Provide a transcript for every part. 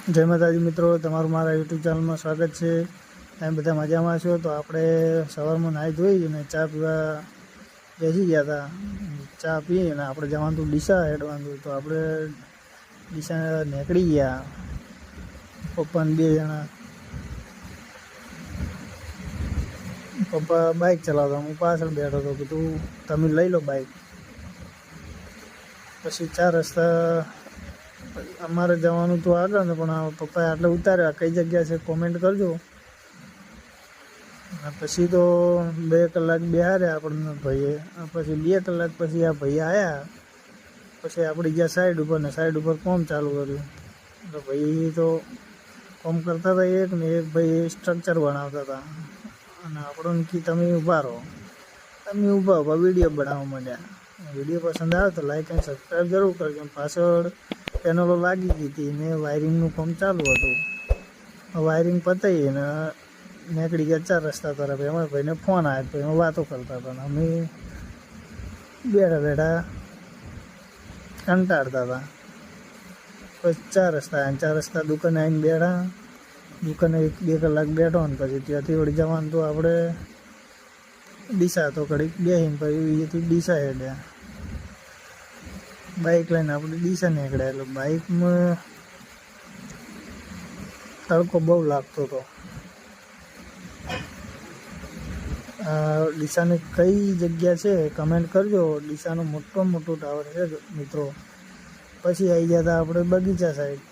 જય માતાજી મિત્રો, તમારું મારા યુટ્યુબ ચેનલમાં સ્વાગત છે। તમે બધા મજામાં છો? તો આપણે સવારમાં નાહી ધોઈ અને ચા પીવા બેસી ગયા હતા। ચા પીએ અને આપણે જવાનું હતું ડીસા હેડવાનું, તો આપણે ડીસા નીકળી ગયા પપ્પા ને 2 જણા। પપ્પા બાઇક ચલાવતા, હું પાછળ બેઠો હતો, કીધું તમે લઈ લો બાઇક। પછી 4 રસ્તા અમારે જવાનું તો આગળ ને, પણ પપ્પાએ આટલે ઉતાર્યા, કઈ જગ્યા છે કોમેન્ટ કરજો। પછી તો 2 કલાક બેહાર્યા આપણને ભાઈએ। પછી 2 કલાક પછી આ ભાઈ આવ્યા, પછી આપણે ગયા સાઈડ ઉપર ને સાઈડ ઉપર કામ ચાલુ કર્યું। તો ભાઈ તો કામ કરતા હતા એક ને એક ભાઈ સ્ટ્રક્ચર બનાવતા હતા, અને આપણને કે તમે ઊભા રહો, તમે ઊભા વિડીયો બનાવવા માંડ્યા। વિડીયો પસંદ આવે તો લાઈક અને સબસ્ક્રાઈબ જરૂર કરજો। પાછળ પેનલો લાગી ગઈ હતી ને વાયરિંગનું કામ ચાલુ હતું। વાયરિંગ પતાવી ને નીકળી ગયા 4 રસ્તા તરફ। એમાં ભાઈને ફોન આવ્યો, તો એમાં વાતો કરતા હતા ને અમે બેઠા બેઠા કંટાળતા હતા। પછી 4 રસ્તા આવ્યા, 4 રસ્તા દુકાને આવીને બેઠા, દુકાને 1-2 કલાક બેઠો ને પછી ત્યાંથી વળી જવાનું તો આપણે ડીસા, તો ઘડીક બેસીને પછી અહીંયાથી ડીસા હેડ્યા। બાઇક લઈને આપણે ડીસા નીકળ્યા। એટલે બાઇકમાં તડકો બહુ લાગતો હતો। ડીસાની કઈ જગ્યા છે કમેન્ટ કરજો। ડીસાનો મોટો ટાવર છે મિત્રો। પછી આવી ગયા હતા આપણે બગીચા સાઈડ।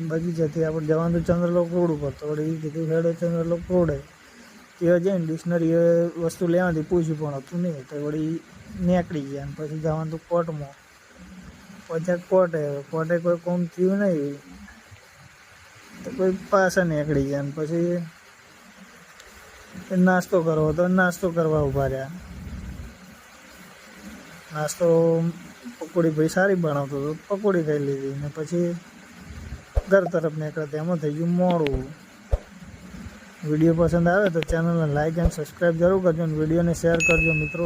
બગીચાથી આપણે જવાનું તો ચંદ્રલોક રોડ ઉપર, તો વળી કીધું હેડો ચંદ્રલોક રોડે। ત્યાં જઈને ડિક્શનરી વસ્તુ લેવાથી પૂછ્યું પણ હતું નહીં, તો વળી નીકળી ગયા। અને પછી જવાનું તો કોર્ટમાં, પછી કોર્ટે કોઈ કોમ થયું નહીં, તો કોઈ પાછા નીકળી ગયા। અને પછી નાસ્તો કરવો તો નાસ્તો કરવા ઊભા રહ્યા। નાસ્તો પકોડી ભાઈ સારી બનાવતો હતો, પકોડી ખાઈ લીધી ને પછી ઘર તરફ નીકળતા એમાં થઈ ગયું મોડું। વિડીયો પસંદ આવે તો ચેનલને લાઈક અને સબસ્ક્રાઈબ જરૂર કરજો અને વિડીયોને શેર કરજો મિત્રો।